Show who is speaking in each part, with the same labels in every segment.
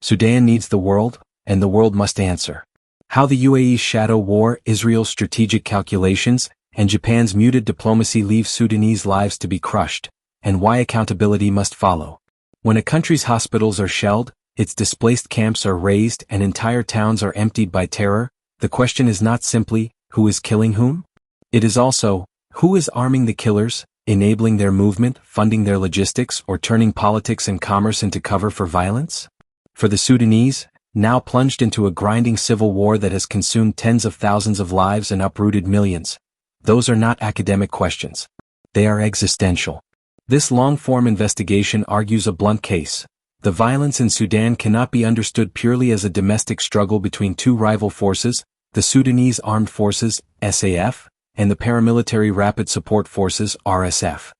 Speaker 1: Sudan needs the world, and the world must answer. How the UAE's shadow war, Israel's strategic calculations, and Japan's muted diplomacy leave Sudanese lives to be crushed, and why accountability must follow. When a country's hospitals are shelled, its displaced camps are razed, and entire towns are emptied by terror, the question is not simply, who is killing whom? It is also, who is arming the killers, enabling their movement, funding their logistics, or turning politics and commerce into cover for violence? For the Sudanese, now plunged into a grinding civil war that has consumed tens of thousands of lives and uprooted millions, those are not academic questions. They are existential. This long-form investigation argues a blunt case. The violence in Sudan cannot be understood purely as a domestic struggle between two rival forces, the Sudanese Armed Forces, SAF, and the Paramilitary Rapid Support Forces, RSF.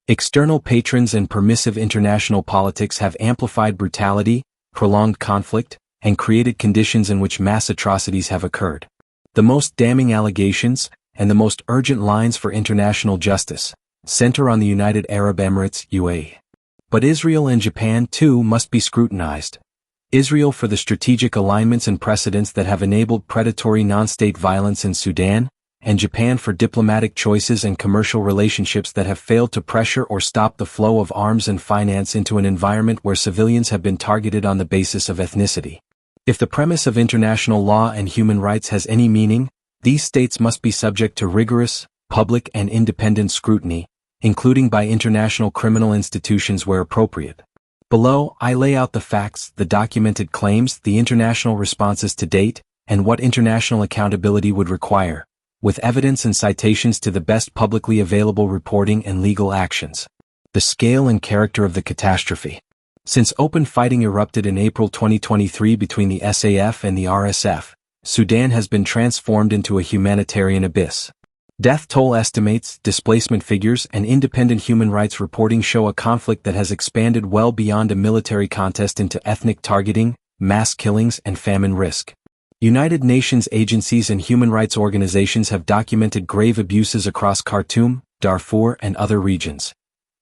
Speaker 1: External patrons and permissive international politics have amplified brutality, prolonged conflict, and created conditions in which mass atrocities have occurred. The most damning allegations, and the most urgent lines for international justice, center on the United Arab Emirates, UAE. But Israel and Japan, too, must be scrutinized. Israel for the strategic alignments and precedents that have enabled predatory non-state violence in Sudan, and Japan for diplomatic choices and commercial relationships that have failed to pressure or stop the flow of arms and finance into an environment where civilians have been targeted on the basis of ethnicity. If the premise of international law and human rights has any meaning, these states must be subject to rigorous, public and independent scrutiny, including by international criminal institutions where appropriate. Below, I lay out the facts, the documented claims, the international responses to date, and what international accountability would require, with evidence and citations to the best publicly available reporting and legal actions. The scale and character of the catastrophe. Since open fighting erupted in April 2023 between the SAF and the RSF, Sudan has been transformed into a humanitarian abyss. Death toll estimates, displacement figures, and independent human rights reporting show a conflict that has expanded well beyond a military contest into ethnic targeting, mass killings, and famine risk. United Nations agencies and human rights organizations have documented grave abuses across Khartoum, Darfur, and other regions.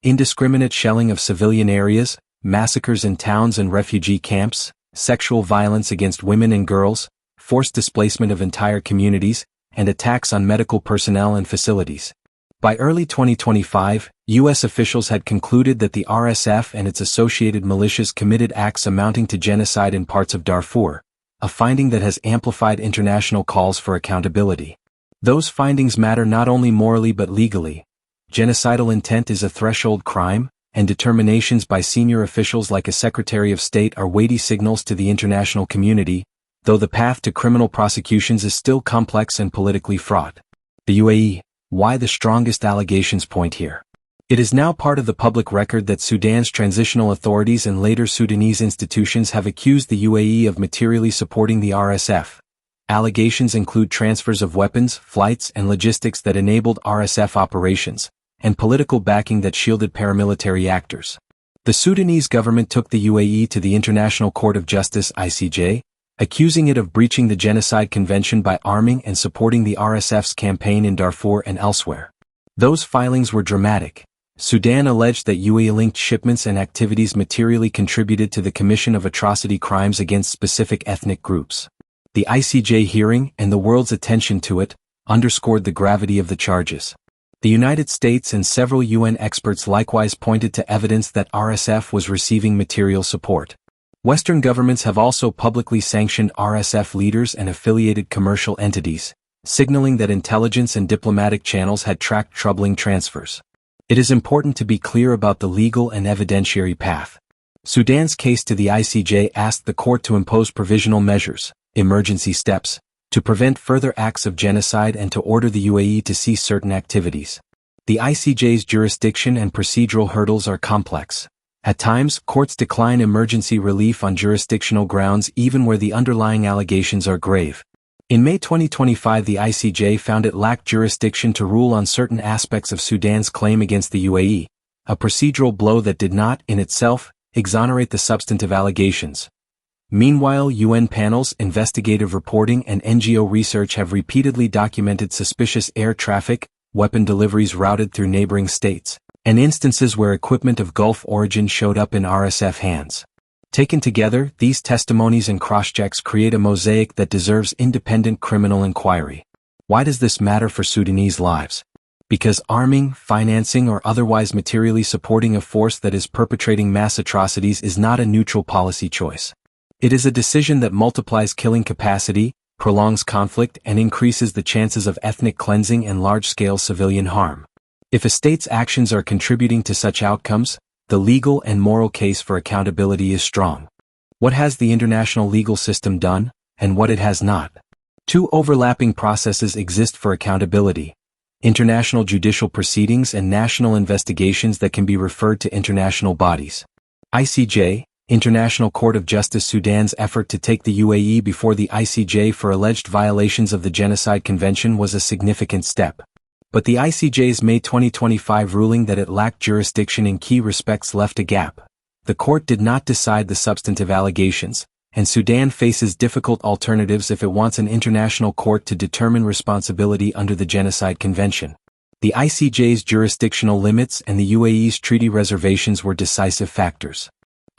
Speaker 1: Indiscriminate shelling of civilian areas, massacres in towns and refugee camps, sexual violence against women and girls, forced displacement of entire communities, and attacks on medical personnel and facilities. By early 2025, U.S. officials had concluded that the RSF and its associated militias committed acts amounting to genocide in parts of Darfur, a finding that has amplified international calls for accountability. Those findings matter not only morally but legally. Genocidal intent is a threshold crime, and determinations by senior officials like a Secretary of State are weighty signals to the international community, though the path to criminal prosecutions is still complex and politically fraught. The UAE, why the strongest allegations point here? It is now part of the public record that Sudan's transitional authorities and later Sudanese institutions have accused the UAE of materially supporting the RSF. Allegations include transfers of weapons, flights, and logistics that enabled RSF operations, and political backing that shielded paramilitary actors. The Sudanese government took the UAE to the International Court of Justice (ICJ), accusing it of breaching the Genocide Convention by arming and supporting the RSF's campaign in Darfur and elsewhere. Those filings were dramatic. Sudan alleged that UAE-linked shipments and activities materially contributed to the commission of atrocity crimes against specific ethnic groups. The ICJ hearing, and the world's attention to it, underscored the gravity of the charges. The United States and several UN experts likewise pointed to evidence that RSF was receiving material support. Western governments have also publicly sanctioned RSF leaders and affiliated commercial entities, signaling that intelligence and diplomatic channels had tracked troubling transfers. It is important to be clear about the legal and evidentiary path. Sudan's case to the ICJ asked the court to impose provisional measures, emergency steps, to prevent further acts of genocide and to order the UAE to cease certain activities. The ICJ's jurisdiction and procedural hurdles are complex. At times, courts decline emergency relief on jurisdictional grounds even where the underlying allegations are grave. In May 2025, the ICJ found it lacked jurisdiction to rule on certain aspects of Sudan's claim against the UAE, a procedural blow that did not, in itself, exonerate the substantive allegations. Meanwhile, UN panels, investigative reporting, and NGO research have repeatedly documented suspicious air traffic, weapon deliveries routed through neighboring states, and instances where equipment of Gulf origin showed up in RSF hands. Taken together, these testimonies and crosschecks create a mosaic that deserves independent criminal inquiry. Why does this matter for Sudanese lives? Because arming, financing, or otherwise materially supporting a force that is perpetrating mass atrocities is not a neutral policy choice. It is a decision that multiplies killing capacity, prolongs conflict, and increases the chances of ethnic cleansing and large-scale civilian harm. If a state's actions are contributing to such outcomes, the legal and moral case for accountability is strong. What has the international legal system done, and what it has not? Two overlapping processes exist for accountability: international judicial proceedings and national investigations that can be referred to international bodies. ICJ, International Court of Justice. Sudan's effort to take the UAE before the ICJ for alleged violations of the Genocide Convention was a significant step. But the ICJ's May 2025 ruling that it lacked jurisdiction in key respects left a gap. The court did not decide the substantive allegations, and Sudan faces difficult alternatives if it wants an international court to determine responsibility under the Genocide Convention. The ICJ's jurisdictional limits and the UAE's treaty reservations were decisive factors.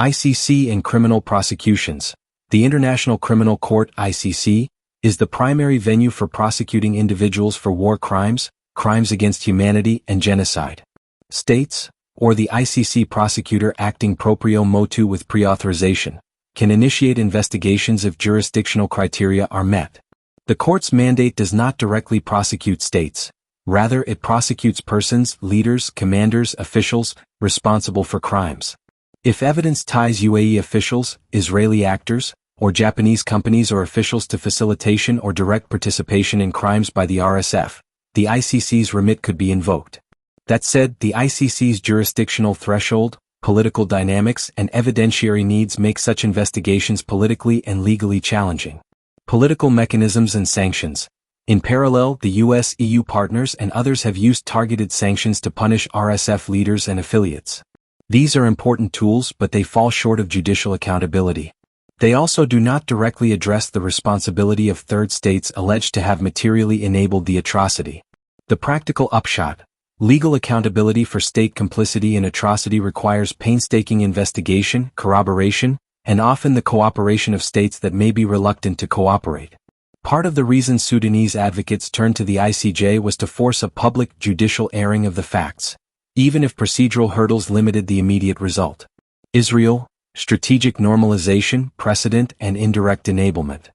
Speaker 1: ICC and criminal prosecutions. The International Criminal Court (ICC) is the primary venue for prosecuting individuals for war crimes, crimes against humanity, and genocide. States, or the ICC prosecutor acting proprio motu with pre-authorization, can initiate investigations if jurisdictional criteria are met. The court's mandate does not directly prosecute states. Rather, it prosecutes persons, leaders, commanders, officials, responsible for crimes. If evidence ties UAE officials, Israeli actors, or Japanese companies or officials to facilitation or direct participation in crimes by the RSF, the ICC's remit could be invoked. That said, the ICC's jurisdictional threshold, political dynamics, and evidentiary needs make such investigations politically and legally challenging. Political mechanisms and sanctions. In parallel, the US, EU partners, and others have used targeted sanctions to punish RSF leaders and affiliates. These are important tools, but they fall short of judicial accountability. They also do not directly address the responsibility of third states alleged to have materially enabled the atrocity. The practical upshot: legal accountability for state complicity in atrocity requires painstaking investigation, corroboration, and often the cooperation of states that may be reluctant to cooperate. Part of the reason Sudanese advocates turned to the ICJ was to force a public judicial airing of the facts, even if procedural hurdles limited the immediate result. Israel, strategic normalization, precedent, and indirect enablement.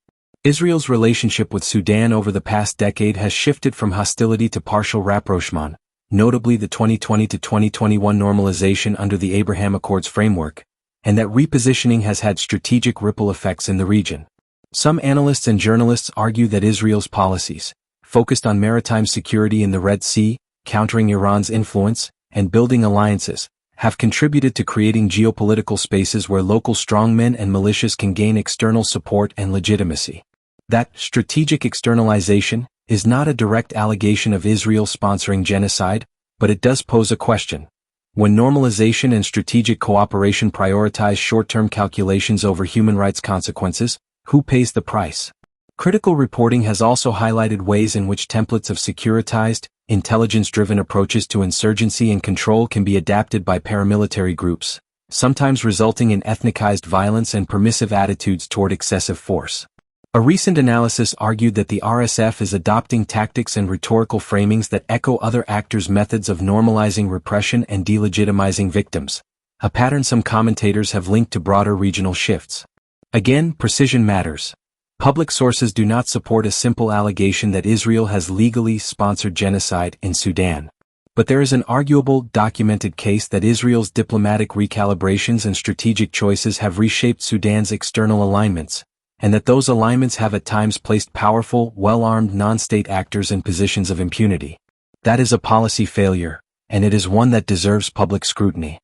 Speaker 1: Israel's relationship with Sudan over the past decade has shifted from hostility to partial rapprochement, notably the 2020 to 2021 normalization under the Abraham Accords framework, and that repositioning has had strategic ripple effects in the region. Some analysts and journalists argue that Israel's policies, focused on maritime security in the Red Sea, countering Iran's influence, and building alliances, have contributed to creating geopolitical spaces where local strongmen and militias can gain external support and legitimacy. That strategic externalization is not a direct allegation of Israel sponsoring genocide, but it does pose a question. When normalization and strategic cooperation prioritize short-term calculations over human rights consequences, who pays the price? Critical reporting has also highlighted ways in which templates of securitized, intelligence-driven approaches to insurgency and control can be adapted by paramilitary groups, sometimes resulting in ethnicized violence and permissive attitudes toward excessive force. A recent analysis argued that the RSF is adopting tactics and rhetorical framings that echo other actors' methods of normalizing repression and delegitimizing victims, a pattern some commentators have linked to broader regional shifts. Again, precision matters. Public sources do not support a simple allegation that Israel has legally sponsored genocide in Sudan. But there is an arguable, documented case that Israel's diplomatic recalibrations and strategic choices have reshaped Sudan's external alignments, and that those alignments have at times placed powerful, well-armed non-state actors in positions of impunity. That is a policy failure, and it is one that deserves public scrutiny.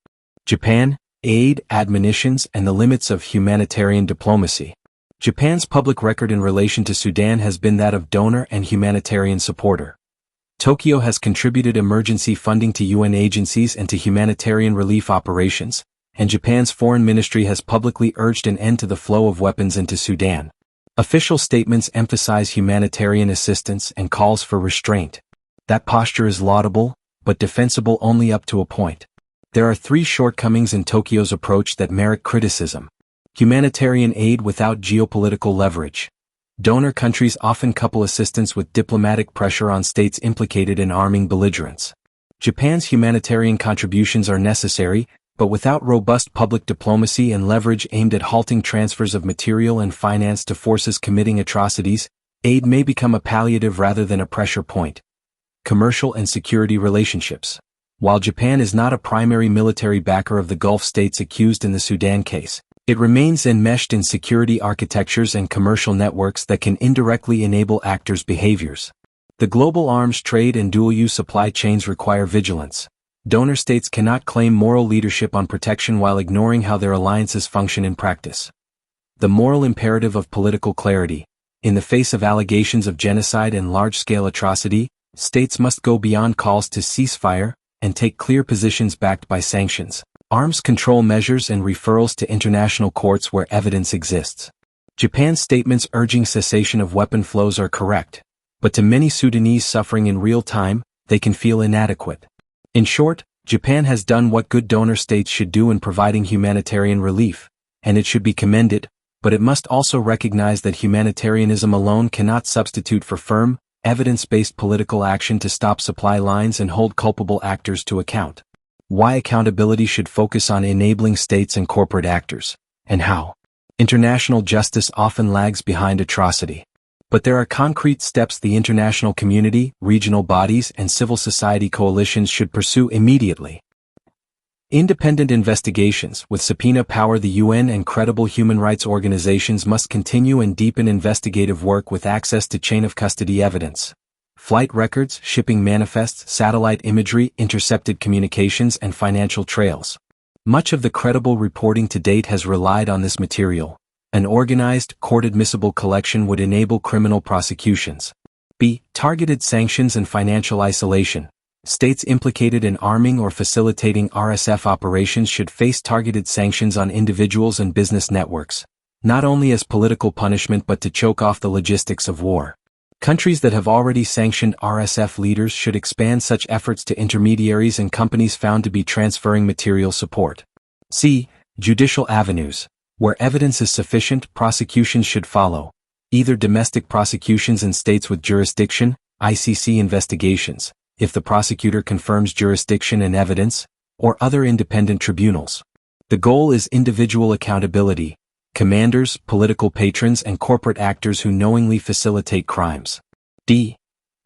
Speaker 1: Japan, aid, admonitions, and the limits of humanitarian diplomacy. Japan's public record in relation to Sudan has been that of donor and humanitarian supporter. Tokyo has contributed emergency funding to UN agencies and to humanitarian relief operations, and Japan's foreign ministry has publicly urged an end to the flow of weapons into Sudan. Official statements emphasize humanitarian assistance and calls for restraint. That posture is laudable, but defensible only up to a point. There are three shortcomings in Tokyo's approach that merit criticism. Humanitarian aid without geopolitical leverage. Donor countries often couple assistance with diplomatic pressure on states implicated in arming belligerents. Japan's humanitarian contributions are necessary, but without robust public diplomacy and leverage aimed at halting transfers of material and finance to forces committing atrocities, aid may become a palliative rather than a pressure point. Commercial and security relationships. While Japan is not a primary military backer of the Gulf states accused in the Sudan case, it remains enmeshed in security architectures and commercial networks that can indirectly enable actors' behaviors. The global arms trade and dual-use supply chains require vigilance. Donor states cannot claim moral leadership on protection while ignoring how their alliances function in practice. The moral imperative of political clarity. In the face of allegations of genocide and large-scale atrocity, states must go beyond calls to ceasefire and take clear positions backed by sanctions, arms control measures and referrals to international courts where evidence exists. Japan's statements urging cessation of weapon flows are correct, but to many Sudanese suffering in real time, they can feel inadequate. In short, Japan has done what good donor states should do in providing humanitarian relief, and it should be commended, but it must also recognize that humanitarianism alone cannot substitute for firm, evidence-based political action to stop supply lines and hold culpable actors to account. Why accountability should focus on enabling states and corporate actors, and how international justice often lags behind atrocity. But there are concrete steps the international community, regional bodies, and civil society coalitions should pursue immediately. Independent investigations with subpoena power. The UN and credible human rights organizations must continue and deepen investigative work with access to chain-of-custody evidence. Flight records, shipping manifests, satellite imagery, intercepted communications, and financial trails. Much of the credible reporting to date has relied on this material. An organized, court-admissible collection would enable criminal prosecutions. B. Targeted sanctions and financial isolation. States implicated in arming or facilitating RSF operations should face targeted sanctions on individuals and business networks, not only as political punishment but to choke off the logistics of war. Countries that have already sanctioned RSF leaders should expand such efforts to intermediaries and companies found to be transferring material support. C. Judicial avenues. Where evidence is sufficient, prosecutions should follow. Either domestic prosecutions in states with jurisdiction, ICC investigations, if the prosecutor confirms jurisdiction and evidence, or other independent tribunals. The goal is individual accountability. Commanders, political patrons, and corporate actors who knowingly facilitate crimes. D.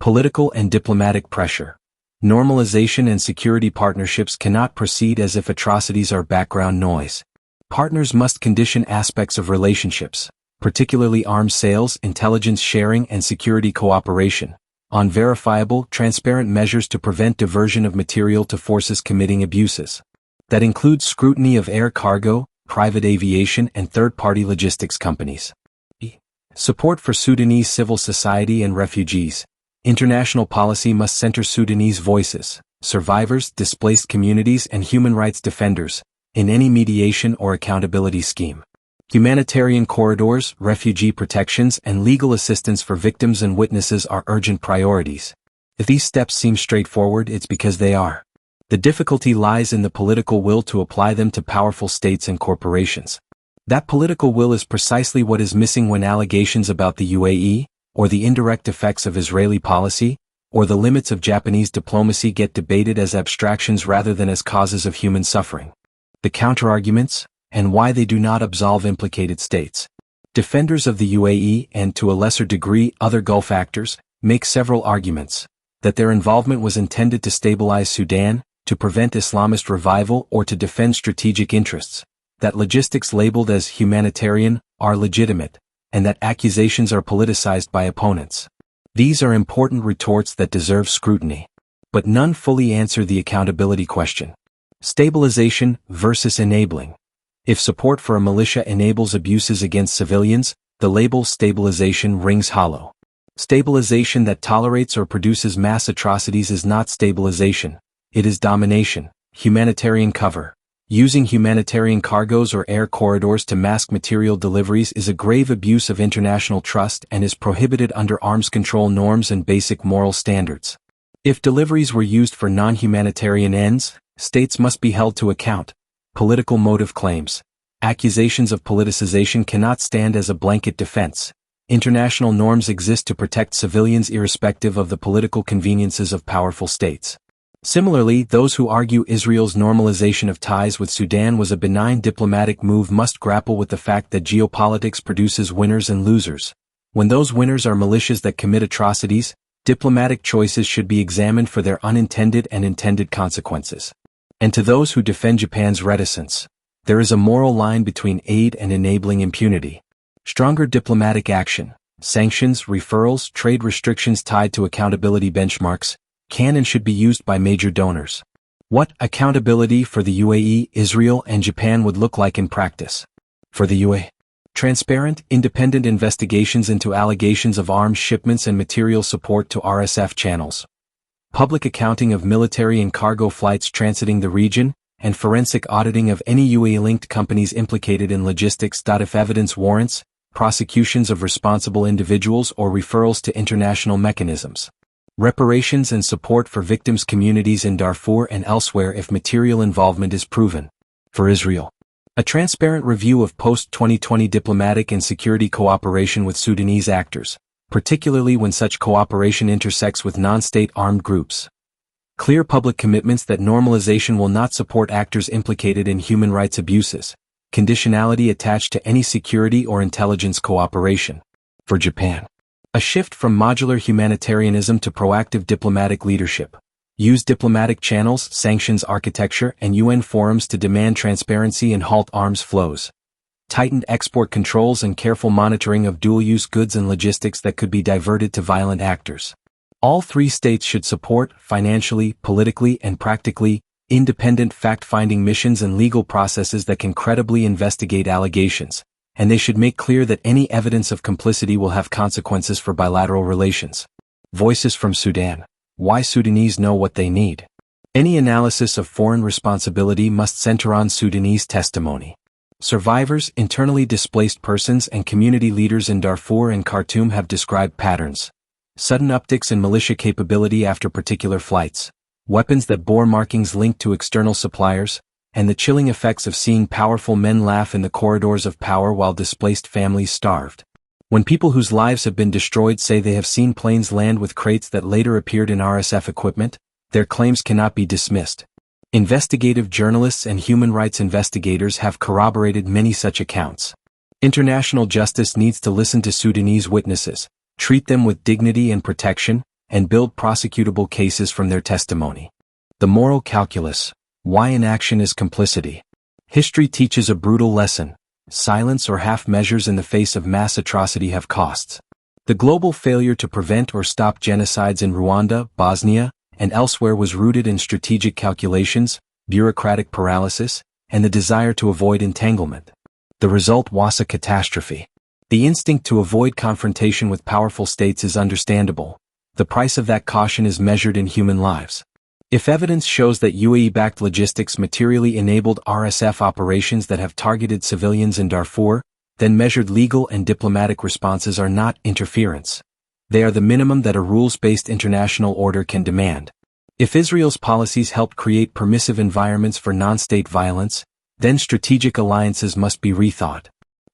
Speaker 1: Political and diplomatic pressure. Normalization and security partnerships cannot proceed as if atrocities are background noise. Partners must condition aspects of relationships, particularly arms sales, intelligence sharing, and security cooperation, on verifiable, transparent measures to prevent diversion of material to forces committing abuses. That includes scrutiny of air cargo, private aviation, and third-party logistics companies. Support for Sudanese civil society and refugees. International policy must center Sudanese voices, survivors, displaced communities, and human rights defenders, in any mediation or accountability scheme. Humanitarian corridors, refugee protections, and legal assistance for victims and witnesses are urgent priorities. If these steps seem straightforward, it's because they are. The difficulty lies in the political will to apply them to powerful states and corporations. That political will is precisely what is missing when allegations about the UAE, or the indirect effects of Israeli policy, or the limits of Japanese diplomacy get debated as abstractions rather than as causes of human suffering. The counterarguments, and why they do not absolve implicated states. Defenders of the UAE and, to a lesser degree, other Gulf actors, make several arguments, that their involvement was intended to stabilize Sudan, to prevent Islamist revival, or to defend strategic interests, that logistics labeled as humanitarian are legitimate, and that accusations are politicized by opponents. These are important retorts that deserve scrutiny. But none fully answer the accountability question. Stabilization versus enabling. If support for a militia enables abuses against civilians, the label stabilization rings hollow. Stabilization that tolerates or produces mass atrocities is not stabilization. It is domination. Humanitarian cover. Using humanitarian cargoes or air corridors to mask material deliveries is a grave abuse of international trust and is prohibited under arms control norms and basic moral standards. If deliveries were used for non-humanitarian ends, states must be held to account. Political motive claims. Accusations of politicization cannot stand as a blanket defense. International norms exist to protect civilians irrespective of the political conveniences of powerful states. Similarly, those who argue Israel's normalization of ties with Sudan was a benign diplomatic move must grapple with the fact that geopolitics produces winners and losers. When those winners are militias that commit atrocities, diplomatic choices should be examined for their unintended and intended consequences. And to those who defend Japan's reticence, there is a moral line between aid and enabling impunity. Stronger diplomatic action, sanctions, referrals, trade restrictions tied to accountability benchmarks, can and should be used by major donors. What accountability for the UAE, Israel, and Japan would look like in practice? For the UAE, transparent, independent investigations into allegations of arms shipments and material support to RSF channels. Public accounting of military and cargo flights transiting the region, and forensic auditing of any UAE-linked companies implicated in logistics. If evidence warrants, prosecutions of responsible individuals or referrals to international mechanisms. Reparations and support for victims' communities in Darfur and elsewhere if material involvement is proven. For Israel, a transparent review of post-2020 diplomatic and security cooperation with Sudanese actors, particularly when such cooperation intersects with non-state armed groups. Clear public commitments that normalization will not support actors implicated in human rights abuses. Conditionality attached to any security or intelligence cooperation. For Japan, a shift from modular humanitarianism to proactive diplomatic leadership. Use diplomatic channels, sanctions architecture, and UN forums to demand transparency and halt arms flows. Tightened export controls and careful monitoring of dual-use goods and logistics that could be diverted to violent actors. All three states should support, financially, politically, and practically, independent fact-finding missions and legal processes that can credibly investigate allegations, and they should make clear that any evidence of complicity will have consequences for bilateral relations. Voices from Sudan. Why Sudanese know what they need. Any analysis of foreign responsibility must center on Sudanese testimony. Survivors, internally displaced persons, and community leaders in Darfur and Khartoum have described patterns. Sudden upticks in militia capability after particular flights, weapons that bore markings linked to external suppliers, and the chilling effects of seeing powerful men laugh in the corridors of power while displaced families starved. When people whose lives have been destroyed say they have seen planes land with crates that later appeared in RSF equipment, their claims cannot be dismissed. Investigative journalists and human rights investigators have corroborated many such accounts. International justice needs to listen to Sudanese witnesses, treat them with dignity and protection, and build prosecutable cases from their testimony. The moral calculus. Why inaction is complicity. History teaches a brutal lesson. Silence or half measures in the face of mass atrocity have costs. The global failure to prevent or stop genocides in Rwanda, Bosnia, and elsewhere was rooted in strategic calculations, bureaucratic paralysis, and the desire to avoid entanglement. The result was a catastrophe. The instinct to avoid confrontation with powerful states is understandable. The price of that caution is measured in human lives. If evidence shows that UAE-backed logistics materially enabled RSF operations that have targeted civilians in Darfur, then measured legal and diplomatic responses are not interference. They are the minimum that a rules-based international order can demand. If Israel's policies helped create permissive environments for non-state violence, then strategic alliances must be rethought.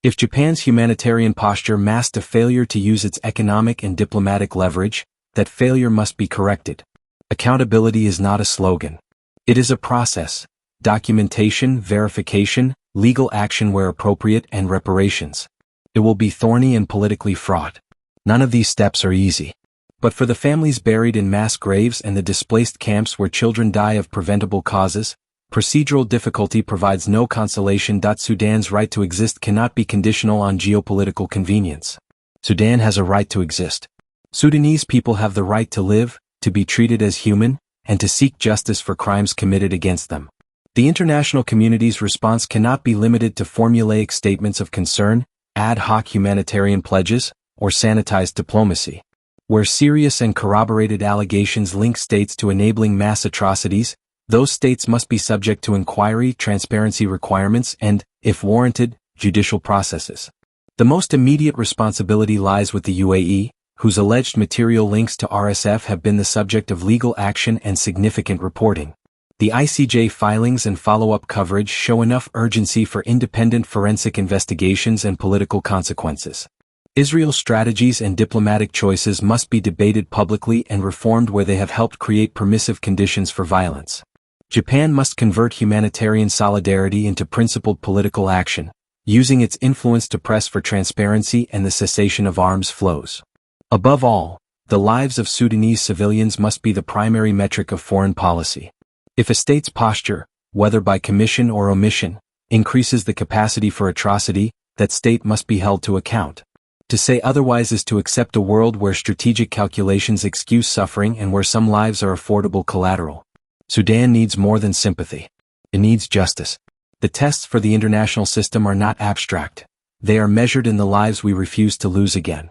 Speaker 1: If Japan's humanitarian posture masked a failure to use its economic and diplomatic leverage, that failure must be corrected. Accountability is not a slogan. It is a process. Documentation, verification, legal action where appropriate, and reparations. It will be thorny and politically fraught. None of these steps are easy. But for the families buried in mass graves and the displaced camps where children die of preventable causes, procedural difficulty provides no consolation. Sudan's right to exist cannot be conditional on geopolitical convenience. Sudan has a right to exist. Sudanese people have the right to live, to be treated as human, and to seek justice for crimes committed against them. The international community's response cannot be limited to formulaic statements of concern, ad hoc humanitarian pledges, or sanitized diplomacy. Where serious and corroborated allegations link states to enabling mass atrocities, those states must be subject to inquiry, transparency requirements, and, if warranted, judicial processes. The most immediate responsibility lies with the UAE, whose alleged material links to RSF have been the subject of legal action and significant reporting. The ICJ filings and follow-up coverage show enough urgency for independent forensic investigations and political consequences. Israel's strategies and diplomatic choices must be debated publicly and reformed where they have helped create permissive conditions for violence. Japan must convert humanitarian solidarity into principled political action, using its influence to press for transparency and the cessation of arms flows. Above all, the lives of Sudanese civilians must be the primary metric of foreign policy. If a state's posture, whether by commission or omission, increases the capacity for atrocity, that state must be held to account. To say otherwise is to accept a world where strategic calculations excuse suffering and where some lives are affordable collateral. Sudan needs more than sympathy. It needs justice. The tests for the international system are not abstract. They are measured in the lives we refuse to lose again.